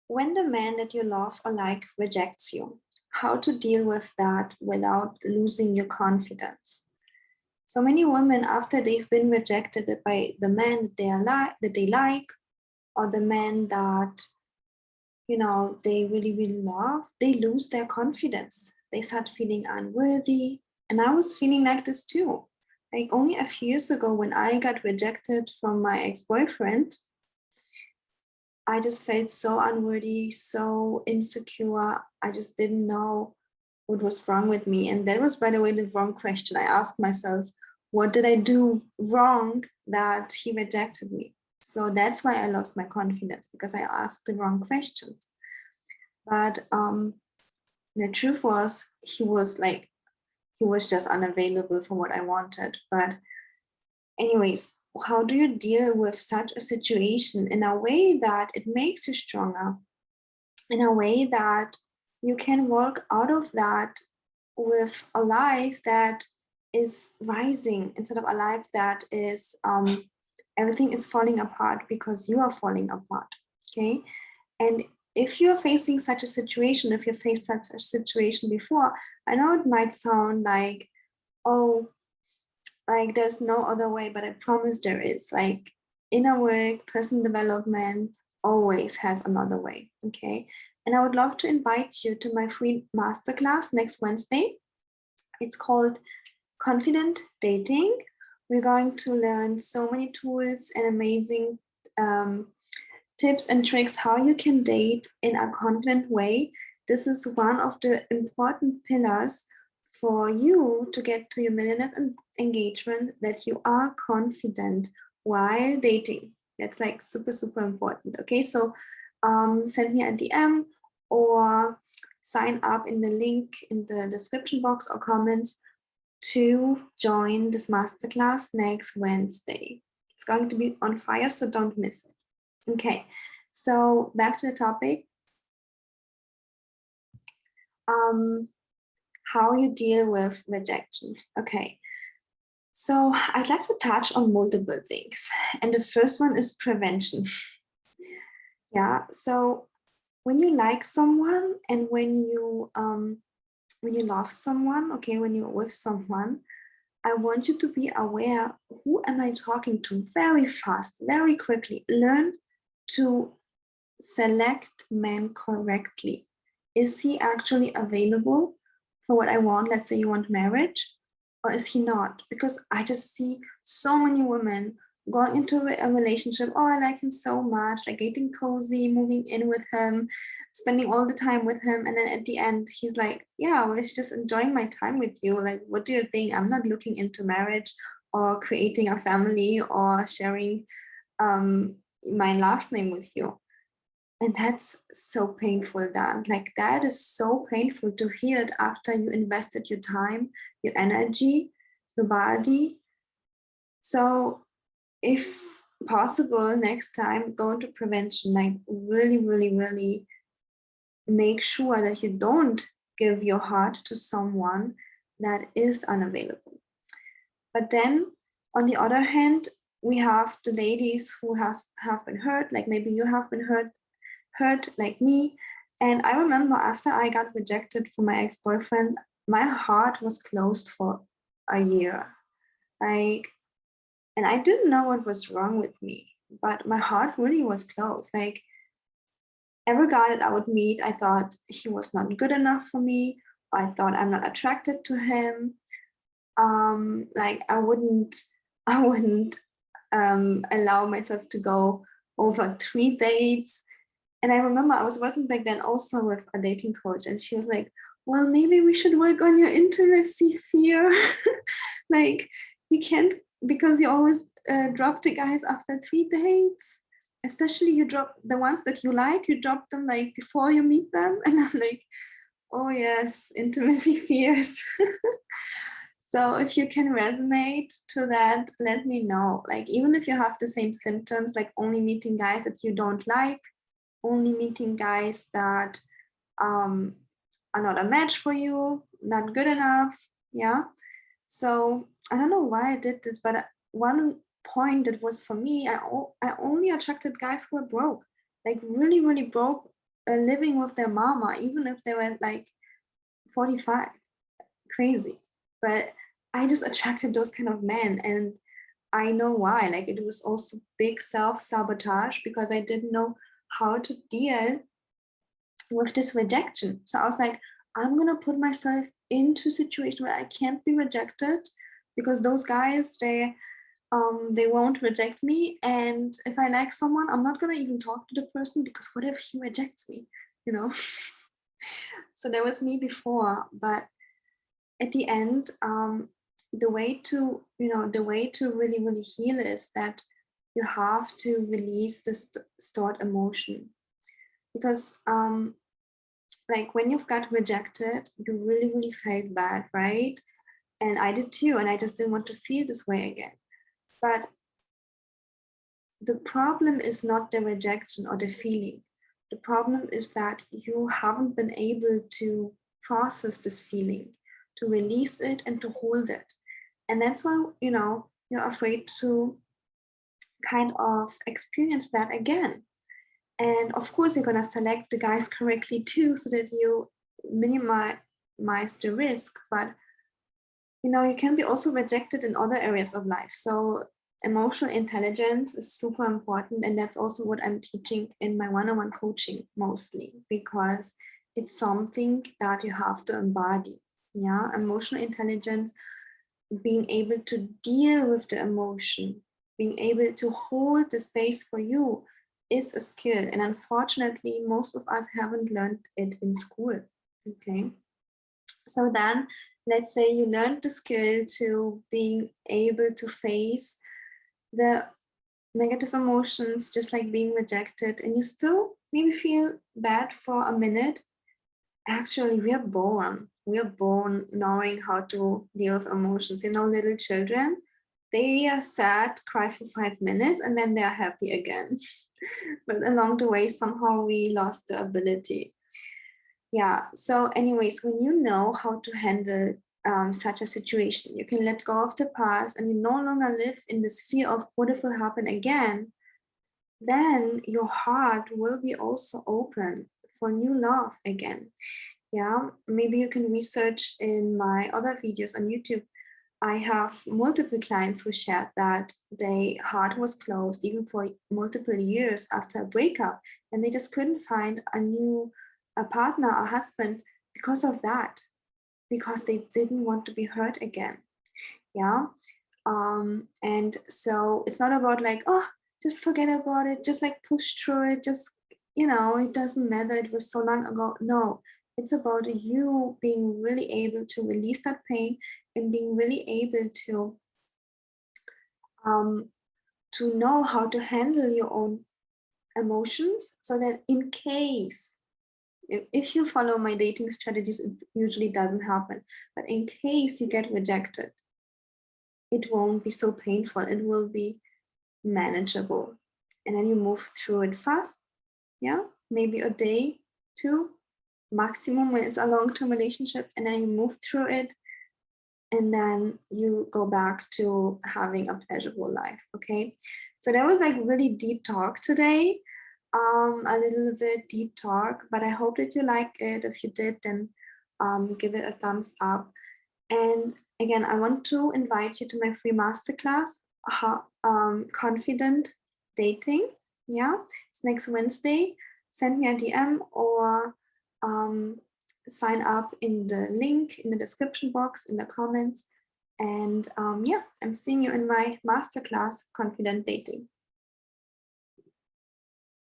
when the man that you love or like rejects you, how to deal with that without losing your confidence. So many women, after they've been rejected by the man that they like, or the man that they really, really love, they lose their confidence. They start feeling unworthy. And I was feeling like this too. Like only a few years ago, when I got rejected from my ex-boyfriend, I just felt so unworthy, so insecure. I just didn't know what was wrong with me. And that was, by the way, the wrong question. I asked myself, what did I do wrong that he rejected me? So that's why I lost my confidence, because I asked the wrong questions. But the truth was, he was just unavailable for what I wanted. But anyways, how do you deal with such a situation in a way that it makes you stronger, in a way that you can walk out of that with a life that is rising, instead of a life that is everything is falling apart because you are falling apart? Okay. And if you're facing such a situation, if you faced such a situation before, I know it might sound like, oh, like there's no other way, but I promise there is. Like inner work, personal development always has another way. Okay. And I would love to invite you to my free masterclass next Wednesday. It's called Confident Dating. We're going to learn so many tools and amazing tips and tricks how you can date in a confident way. This is one of the important pillars for you to get to your millionaire engagement, that you are confident while dating. That's like super, super important. Okay, so send me a DM or sign up in the link in the description box or comments to join this masterclass next Wednesday. It's going to be on fire, so don't miss it. Okay, so back to the topic. How you deal with rejection. Okay, so I'd like to touch on multiple things. And the first one is prevention. Yeah, so when you like someone and when you love someone, okay, when you're with someone, I want you to be aware, who am I talking to? Very fast, very quickly. Learn to select men correctly. Is he actually available for what I want? Let's say you want marriage, or is he not? Because I just see so many women going into a relationship. Oh, I like him so much, like getting cozy, moving in with him, spending all the time with him. And then at the end, he's like, yeah, I was just enjoying my time with you. Like, what do you think? I'm not looking into marriage or creating a family or sharing my last name with you. And that's so painful, Dan. Like, that is so painful to hear it after you invested your time, your energy, your body. So if possible, next time, go into prevention. Like, really, really, really make sure that you don't give your heart to someone that is unavailable. But then, on the other hand, we have the ladies who have been hurt. Like, maybe you have been hurt like me. And I remember after I got rejected from my ex-boyfriend, my heart was closed for a year. Like, and I didn't know what was wrong with me, but my heart really was closed. Like, every guy that I would meet, I thought he was not good enough for me. I thought I'm not attracted to him. Like, I wouldn't allow myself to go over 3 dates. And I remember I was working back then also with a dating coach, and she was like, well, maybe we should work on your intimacy fear. Like, you can't, because you always drop the guys after 3 dates. Especially you drop the ones that you like, you drop them like before you meet them. And I'm like, oh yes, intimacy fears. So if you can resonate to that, let me know. Like, even if you have the same symptoms, like only meeting guys that you don't like, only meeting guys that are not a match for you, not good enough. Yeah. So I don't know why I did this, but one point that was for me, I only attracted guys who were broke, like really, really broke, living with their mama, even if they were like 45. Crazy. But I just attracted those kind of men, and I know why. Like, it was also big self-sabotage because I didn't know how to deal with this rejection. So I was like, I'm gonna put myself into a situation where I can't be rejected, because those guys, they won't reject me. And if I like someone, I'm not gonna even talk to the person, because what if he rejects me, you know? So that was me before. But at the end, the way to really heal is that you have to release this stored emotion. Because like, when you've got rejected, you really felt bad, right? And I did too, and I just didn't want to feel this way again. But the problem is not the rejection or the feeling. The problem is that you haven't been able to process this feeling, to release it and to hold it. And that's why, you're afraid to kind of experience that again. And of course, you're going to select the guys correctly too, so that you minimize the risk. But you can be also rejected in other areas of life. So emotional intelligence is super important, and that's also what I'm teaching in my one-on-one coaching mostly, because it's something that you have to embody. Yeah, emotional intelligence, being able to deal with the emotion, being able to hold the space for you, is a skill. And unfortunately, most of us haven't learned it in school. Okay. So then, let's say you learned the skill to being able to face the negative emotions, just like being rejected, and you still maybe feel bad for a minute. Actually, we are born knowing how to deal with emotions. Little children, they are sad, cry for 5 minutes, and then they're happy again. But along the way, somehow we lost the ability. Yeah. So anyways, when you know how to handle such a situation, you can let go of the past, and you no longer live in this fear of what if it will happen again. Then your heart will be also open for new love again. Yeah, maybe you can research in my other videos on YouTube. I have multiple clients who shared that their heart was closed even for multiple years after a breakup, and they just couldn't find a partner, a husband, because of that, because they didn't want to be hurt again. Yeah. And so it's not about like, oh, just forget about it, just like push through it, just, it doesn't matter, it was so long ago. No, it's about you being really able to release that pain, and being really able to know how to handle your own emotions, so that in case, if you follow my dating strategies, it usually doesn't happen. But in case you get rejected, it won't be so painful. It will be manageable. And then you move through it fast. Yeah, maybe a day, 2, maximum when it's a long-term relationship. And then you move through it. And then you go back to having a pleasurable life. Okay. So that was like really deep talk today. A little bit deep talk, but I hope that you like it. If you did, then give it a thumbs up. And again, I want to invite you to my free masterclass, Confident Dating. Yeah, it's next Wednesday. Send me a DM or sign up in the link in the description box, in the comments. And yeah, I'm seeing you in my masterclass, Confident Dating.